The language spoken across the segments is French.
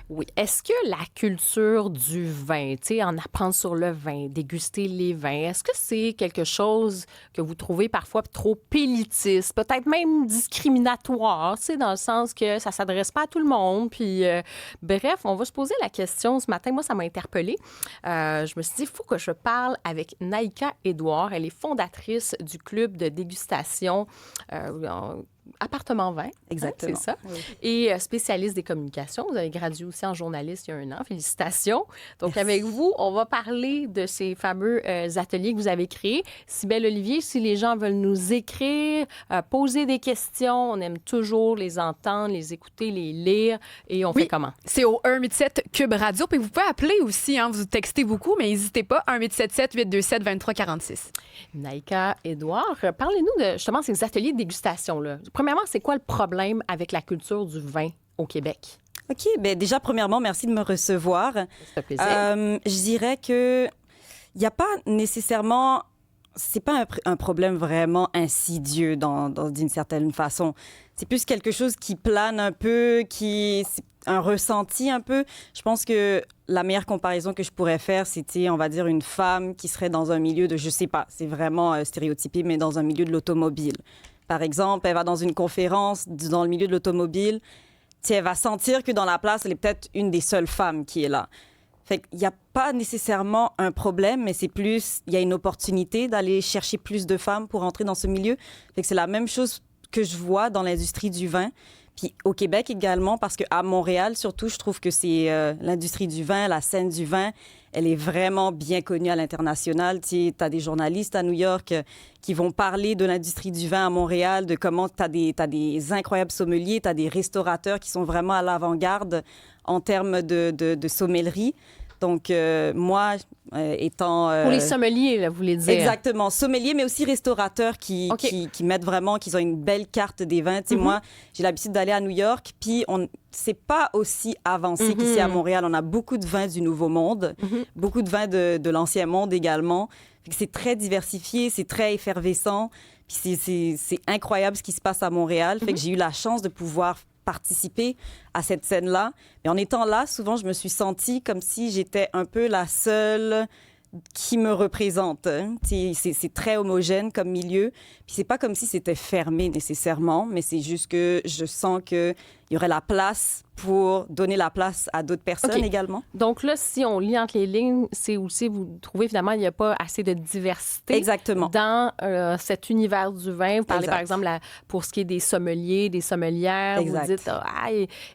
Oui. Est-ce que la culture du vin, tu sais, en apprendre sur le vin, déguster les vins, est-ce que c'est quelque chose que vous trouvez parfois trop élitiste, peut-être même discriminatoire, tu sais, dans le sens que ça s'adresse pas à tout le monde? Puis, bref, on va se poser la question ce matin. Moi, ça m'a interpellée. Je me suis dit, il faut que je parle avec Naïka Édouard. Elle est fondatrice du club de dégustation Appartement 20, Exactement. c'est ça. Oui. Et spécialiste des communications. Vous avez gradué aussi en journaliste il y a 1 an. Félicitations. Donc, avec vous, on va parler de ces fameux ateliers que vous avez créés. Cybèle Olivier, si les gens veulent nous écrire, poser des questions, on aime toujours les entendre, les écouter, les lire. Et on fait comment? C'est au 187 Cube Radio. Puis vous pouvez appeler aussi, hein, vous textez beaucoup, mais n'hésitez pas, 1877-827-2346. Naïka Édouard, parlez-nous de justement ces ateliers de dégustation-là. Premièrement, c'est quoi le problème avec la culture du vin au Québec? OK. Bien, déjà, premièrement, merci de me recevoir. Ça fait plaisir. Je dirais que il n'y a pas nécessairement... C'est pas un problème vraiment insidieux d'une certaine façon. C'est plus quelque chose qui plane un peu, c'est un ressenti un peu. Je pense que la meilleure comparaison que je pourrais faire, c'était, on va dire, une femme qui serait dans un milieu de, je sais pas, c'est vraiment stéréotypé, mais dans un milieu de l'automobile. Par exemple, elle va dans une conférence dans le milieu de l'automobile, elle va sentir que dans la place, elle est peut-être une des seules femmes qui est là. Fait qu'il n'y a pas nécessairement un problème, mais c'est plus, il y a une opportunité d'aller chercher plus de femmes pour entrer dans ce milieu. Fait que c'est la même chose que je vois dans l'industrie du vin. Puis au Québec également, parce qu'à Montréal, surtout, je trouve que c'est l'industrie du vin, la scène du vin, elle est vraiment bien connue à l'international. Tu as des journalistes à New York qui vont parler de l'industrie du vin à Montréal, de comment tu as des incroyables sommeliers, tu as des restaurateurs qui sont vraiment à l'avant-garde en termes de sommellerie. Donc, moi, étant... Pour les sommeliers, là, vous voulez dire? Exactement. Sommeliers, mais aussi restaurateurs qui mettent vraiment, qui ont une belle carte des vins. Tu sais, moi, j'ai l'habitude d'aller à New York, puis c'est pas aussi avancé qu'ici à Montréal. On a beaucoup de vins du Nouveau Monde, beaucoup de vins de l'Ancien Monde également. C'est très diversifié, c'est très effervescent. Puis c'est incroyable ce qui se passe à Montréal. Fait que j'ai eu la chance de pouvoir participer à cette scène-là. Mais en étant là, souvent, je me suis sentie comme si j'étais un peu la seule qui me représente. Hein. C'est très homogène comme milieu. Puis c'est pas comme si c'était fermé nécessairement, mais c'est juste que je sens qu'il y aurait la place pour donner la place à d'autres personnes également. Donc là, si on lit entre les lignes, c'est aussi, vous trouvez finalement, il n'y a pas assez de diversité dans cet univers du vin. Vous parlez par exemple, pour ce qui est des sommeliers, des sommelières, vous dites,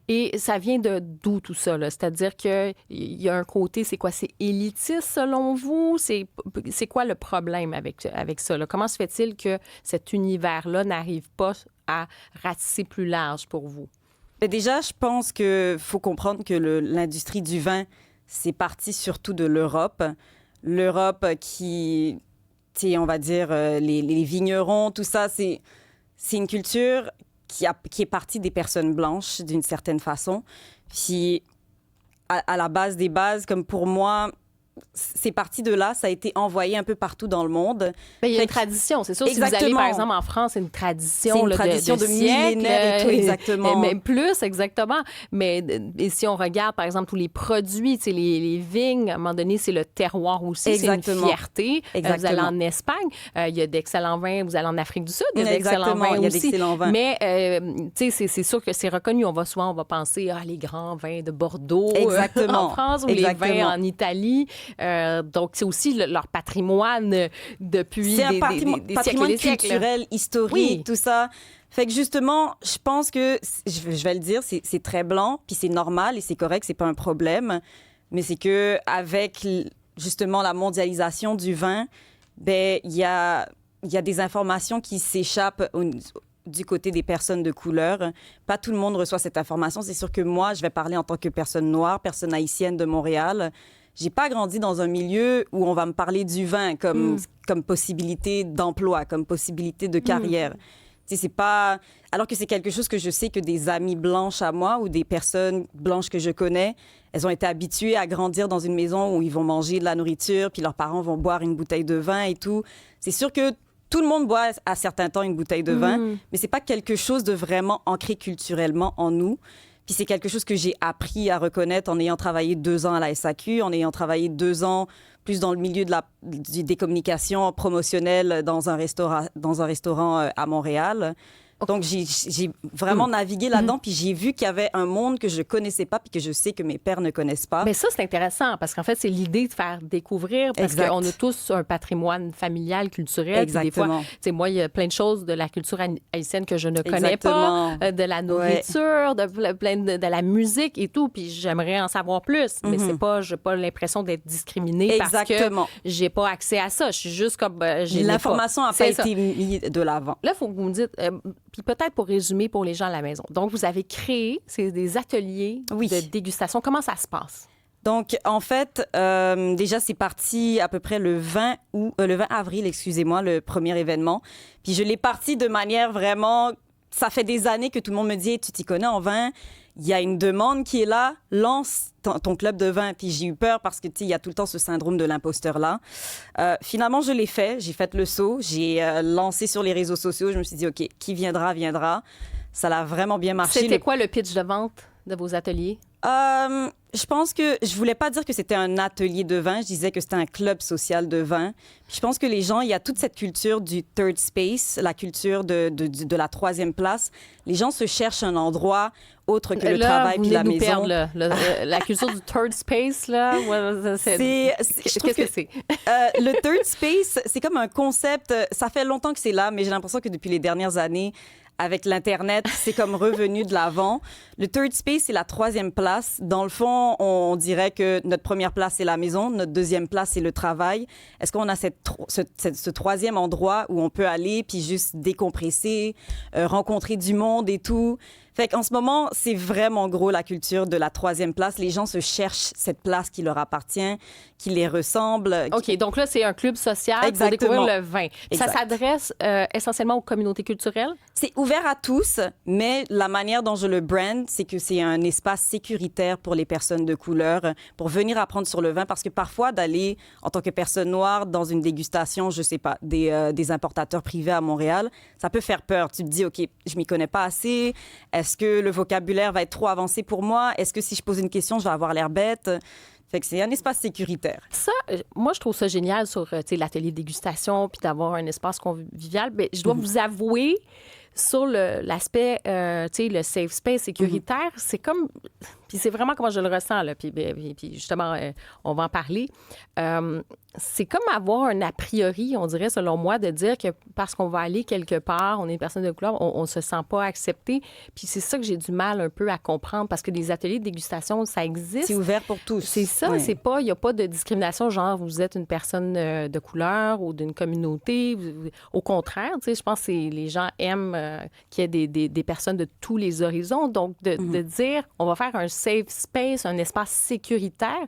et ça vient d'où tout ça? Là? C'est-à-dire qu'il y a un côté, c'est quoi? C'est élitiste selon vous? C'est quoi le problème avec ça? Là? Comment se fait-il que cet univers-là n'arrive pas à ratisser plus large pour vous? Déjà, je pense qu'il faut comprendre que l'industrie du vin, c'est parti surtout de l'Europe. L'Europe qui, on va dire, les vignerons, tout ça, c'est une culture qui est partie des personnes blanches, d'une certaine façon. Puis, à la base des bases, comme pour moi... C'est parti de là, ça a été envoyé un peu partout dans le monde. Mais il y a une tradition, c'est sûr. Si vous allez, par exemple, en France, c'est une tradition, de millénaires et tout, exactement. Et même plus, exactement. Mais et si on regarde, par exemple, tous les produits, les vignes, à un moment donné, c'est le terroir aussi, exactement. C'est une fierté. Vous allez en Espagne, il y a d'excellents vins. Vous allez en Afrique du Sud, il y a d'excellents vins aussi. Mais c'est sûr que c'est reconnu. On va penser les grands vins de Bordeaux en France ou les vins en Italie. Donc, c'est aussi leur patrimoine depuis des patrimoine siècles. Culturel, historique, tout ça. Fait que justement, je pense que, je vais le dire, c'est très blanc, puis c'est normal et c'est correct, c'est pas un problème. Mais c'est que avec justement la mondialisation du vin, ben il y a des informations qui s'échappent du côté des personnes de couleur. Pas tout le monde reçoit cette information. C'est sûr que moi, je vais parler en tant que personne noire, personne haïtienne de Montréal. J'ai pas grandi dans un milieu où on va me parler du vin comme possibilité d'emploi, comme possibilité de carrière. C'est pas... Alors que c'est quelque chose que je sais que des amies blanches à moi ou des personnes blanches que je connais, elles ont été habituées à grandir dans une maison où ils vont manger de la nourriture, puis leurs parents vont boire une bouteille de vin et tout. C'est sûr que tout le monde boit à certains temps une bouteille de vin, mais c'est pas quelque chose de vraiment ancré culturellement en nous. Puis c'est quelque chose que j'ai appris à reconnaître en ayant travaillé 2 ans à la SAQ, en ayant travaillé 2 ans plus dans le milieu des communications promotionnelles dans un restaurant à Montréal. Donc, j'ai vraiment navigué là-dedans, puis j'ai vu qu'il y avait un monde que je connaissais pas, puis que je sais que mes pairs ne connaissent pas. Mais ça, c'est intéressant, parce qu'en fait, c'est l'idée de faire découvrir, parce qu'on a tous un patrimoine familial, culturel. Exactement. Des fois, moi, il y a plein de choses de la culture haïtienne que je ne connais pas, de la nourriture, de la musique et tout, puis j'aimerais en savoir plus. Mais c'est pas, j'ai pas l'impression d'être discriminée parce que j'ai pas accès à ça. Je suis juste comme... L'information n'a pas été mise de l'avant. Là, il faut que vous me dites... Puis peut-être pour résumer pour les gens à la maison. Donc, vous avez créé des ateliers de dégustation. Comment ça se passe? Donc, en fait, déjà, c'est parti à peu près le 20 avril, excusez-moi, le premier événement. Puis je l'ai parti de manière vraiment... Ça fait des années que tout le monde me dit, tu t'y connais en vin, il y a une demande qui est là, lance ton club de vin. Puis j'ai eu peur parce que, tu sais, il y a tout le temps ce syndrome de l'imposteur-là. Finalement, je l'ai fait. J'ai fait le saut. J'ai lancé sur les réseaux sociaux. Je me suis dit, OK, qui viendra, viendra. Ça a vraiment bien marché. C'était quoi le pitch de vente de vos ateliers? Je pense que je voulais pas dire que c'était un atelier de vin, je disais que c'était un club social de vin. Puis je pense que les gens, il y a toute cette culture du third space, la culture de la troisième place. Les gens se cherchent un endroit autre que le travail puis la maison. Perdre, la culture du third space, là, qu'est-ce que c'est? Le third space, c'est comme un concept, ça fait longtemps que c'est là, mais j'ai l'impression que depuis les dernières années, avec l'Internet, c'est comme revenu de l'avant. Le third space, c'est la troisième place. Dans le fond, on dirait que notre première place, c'est la maison. Notre deuxième place, c'est le travail. Est-ce qu'on a ce troisième endroit où on peut aller puis juste décompresser, rencontrer du monde et tout? Fait qu'en ce moment, c'est vraiment gros la culture de la troisième place. Les gens se cherchent cette place qui leur appartient, qui les ressemble. OK, donc là, c'est un club social pour découvrir le vin. Ça s'adresse essentiellement aux communautés culturelles? C'est ouvert à tous, mais la manière dont je le brand, c'est que c'est un espace sécuritaire pour les personnes de couleur, pour venir apprendre sur le vin, parce que parfois, d'aller en tant que personne noire dans une dégustation, je sais pas, des importateurs privés à Montréal, ça peut faire peur. Tu te dis, OK, je m'y connais pas assez. Est-ce que le vocabulaire va être trop avancé pour moi? Est-ce que si je pose une question, je vais avoir l'air bête? Fait que c'est un espace sécuritaire. Ça, moi, je trouve ça génial sur l'atelier de dégustation puis d'avoir un espace convivial. Mais je dois vous avouer, sur l'aspect, le safe space sécuritaire, c'est comme... Puis c'est vraiment comment je le ressens, là. Puis justement, on va en parler. C'est comme avoir un a priori, on dirait, selon moi, de dire que parce qu'on va aller quelque part, on est une personne de couleur, on se sent pas accepté. Puis c'est ça que j'ai du mal un peu à comprendre, parce que les ateliers de dégustation, ça existe. C'est ouvert pour tous. C'est ça, c'est pas... Il n'y a pas de discrimination, genre vous êtes une personne de couleur ou d'une communauté. Au contraire, tu sais, je pense que les gens aiment qu'il y ait des personnes de tous les horizons. Donc, de dire, on va faire un safe space, un espace sécuritaire,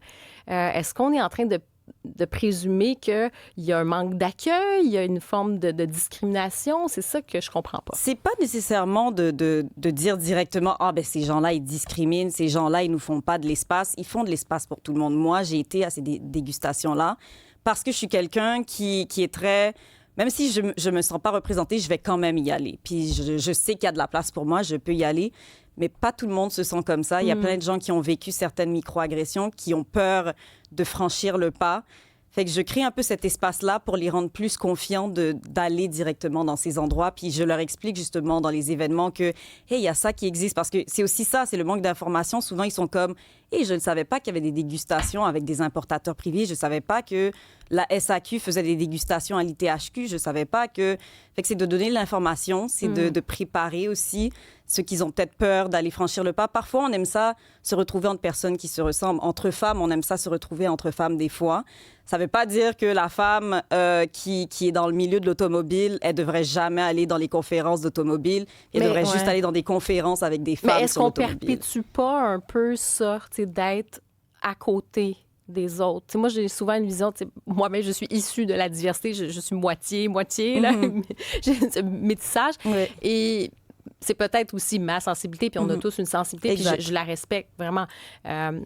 est-ce qu'on est en train de présumer qu'il y a un manque d'accueil, il y a une forme de discrimination? C'est ça que je comprends pas. C'est pas nécessairement de dire directement, ces gens-là, ils discriminent, ces gens-là, ils nous font pas de l'espace. Ils font de l'espace pour tout le monde. Moi, j'ai été à ces dégustations-là parce que je suis quelqu'un qui est très... Même si je me sens pas représentée, je vais quand même y aller. Puis je sais qu'il y a de la place pour moi, je peux y aller. Mais pas tout le monde se sent comme ça. Il y a plein de gens qui ont vécu certaines micro-agressions, qui ont peur de franchir le pas. Fait que je crée un peu cet espace-là pour les rendre plus confiants d'aller directement dans ces endroits. Puis je leur explique justement dans les événements que, hey, il y a ça qui existe. Parce que c'est aussi ça, c'est le manque d'information. Souvent, ils sont comme, hey, je ne savais pas qu'il y avait des dégustations avec des importateurs privés. Je ne savais pas que la SAQ faisait des dégustations à l'ITHQ. Je ne savais pas que... Fait que c'est de donner l'information, c'est de préparer aussi ceux qui ont peut-être peur d'aller franchir le pas. Parfois, on aime ça se retrouver entre personnes qui se ressemblent. Entre femmes, on aime ça se retrouver entre femmes des fois. Ça ne veut pas dire que la femme qui est dans le milieu de l'automobile, elle ne devrait jamais aller dans les conférences d'automobile. Elle devrait juste aller dans des conférences avec des femmes sur l'automobile. Mais est-ce qu'on perpétue pas un peu ça, d'être à côté des autres? T'sais, moi, j'ai souvent une vision, moi-même, je suis issue de la diversité, je suis moitié, là. J'ai un métissage. Oui. Et c'est peut-être aussi ma sensibilité, puis on a tous une sensibilité, puis je la respecte vraiment.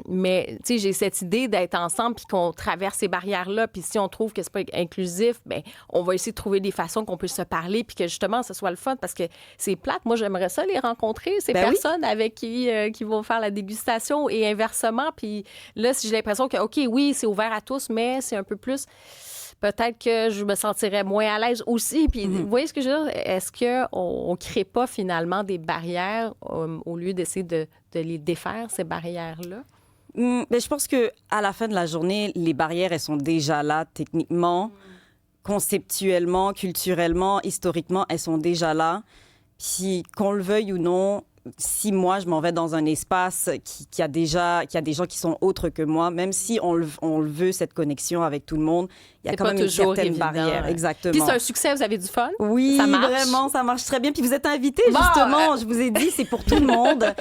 Mais, tu sais, j'ai cette idée d'être ensemble, puis qu'on traverse ces barrières-là, puis si on trouve que c'est pas inclusif, bien, on va essayer de trouver des façons qu'on peut se parler, puis que justement, ce soit le fun, parce que c'est plate. Moi, j'aimerais ça les rencontrer, ces personnes avec qui vont faire la dégustation et inversement. Puis là, si j'ai l'impression que, OK, oui, c'est ouvert à tous, mais c'est un peu plus... Peut-être que je me sentirais moins à l'aise aussi. Puis, vous voyez ce que je veux dire? Est-ce qu'on ne crée pas finalement des barrières au lieu d'essayer de les défaire, ces barrières-là? Mais je pense qu'à la fin de la journée, les barrières, elles sont déjà là techniquement, conceptuellement, culturellement, historiquement, elles sont déjà là. Puis qu'on le veuille ou non, si moi, je m'en vais dans un espace qui a des gens qui sont autres que moi, même si on le veut, cette connexion avec tout le monde, il y a quand même une certaine barrière. Exactement. Puis c'est un succès, vous avez du fun? Oui, ça marche. Vraiment, ça marche très bien. Puis vous êtes invités, justement. Je vous ai dit, c'est pour tout le monde.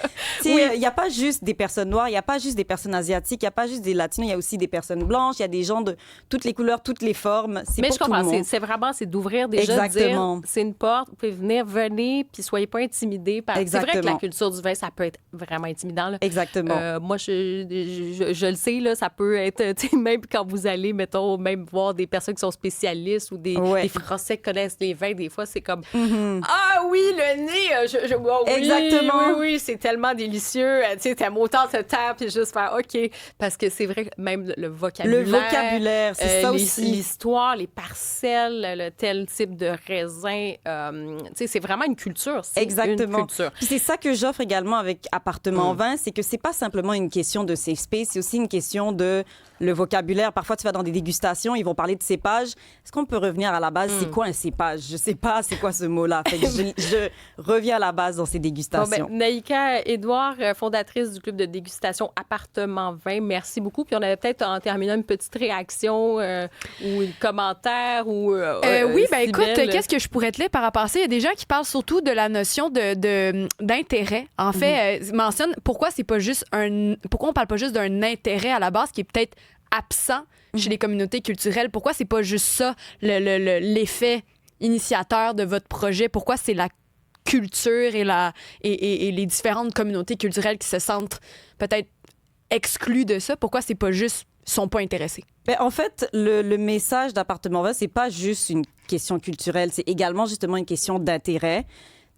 Il n'y a pas juste des personnes noires, il n'y a pas juste des personnes asiatiques, il n'y a pas juste des latinos, il y a aussi des personnes blanches, il y a des gens de toutes les couleurs, toutes les formes. Mais je comprends, c'est d'ouvrir déjà, de dire, c'est une porte, vous pouvez venez, puis soyez pas intimidés. C'est vrai que la culture du vin, ça peut être vraiment intimidant. Là. Exactement. Moi, je le sais, là, ça peut être, même quand vous allez, mettons, même voir des personnes qui sont spécialistes ou des Français qui connaissent les vins, des fois, c'est comme ah oui, le nez, oui, exactement. Oui, c'est tellement délicieux. Tu sais, t'aimes autant te taire puis juste faire OK. Parce que c'est vrai que même le vocabulaire. C'est ça aussi. L'histoire, les parcelles, le tel type de raisin. Tu sais, c'est vraiment une culture. Exactement. Une culture. Puis c'est ça que j'offre également avec Appartement Vin, c'est que c'est pas simplement une question de safe space, c'est aussi une question de le vocabulaire. Parfois, tu vas dans des dégustations, ils vont parler de cépage. Est-ce qu'on peut revenir à la base? C'est quoi un cépage? Je sais pas c'est quoi ce mot-là. Fait que je reviens à la base dans ces dégustations. Naïka Édouard, fondatrice du club de dégustation Appartement Vin, merci beaucoup. Puis on avait peut-être en terminant une petite réaction ou un commentaire ou oui, ben écoute, qu'est-ce que je pourrais te lire par rapport à ça? Il y a des gens qui parlent surtout de la notion d'intérêt. En fait, mentionne pourquoi on parle pas juste d'un intérêt à la base qui est peut-être absent chez les communautés culturelles. Pourquoi c'est pas juste ça l'effet initiateur de votre projet? Pourquoi c'est la culture et les différentes communautés culturelles qui se sentent peut-être exclues de ça? Pourquoi c'est pas juste sont pas intéressés? Ben, en fait, le message d'Appartement Vin, c'est pas juste une question culturelle, c'est également justement une question d'intérêt.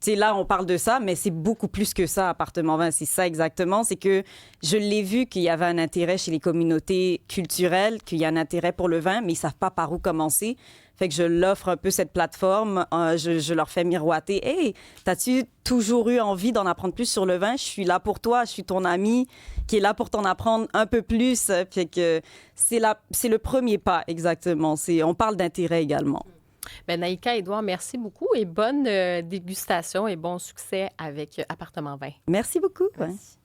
Tu sais, là, on parle de ça, mais c'est beaucoup plus que ça, Appartement Vin. C'est ça exactement. C'est que je l'ai vu qu'il y avait un intérêt chez les communautés culturelles, qu'il y a un intérêt pour le vin, mais ils savent pas par où commencer. Fait que je l'offre un peu cette plateforme. Je leur fais miroiter. « Hey, t'as-tu toujours eu envie d'en apprendre plus sur le vin? Je suis là pour toi. Je suis ton ami qui est là pour t'en apprendre un peu plus. » Fait que c'est le premier pas, exactement. On parle d'intérêt également. Bien, Naïka Édouard, merci beaucoup et bonne dégustation et bon succès avec Appartement Vin. Merci beaucoup. Merci.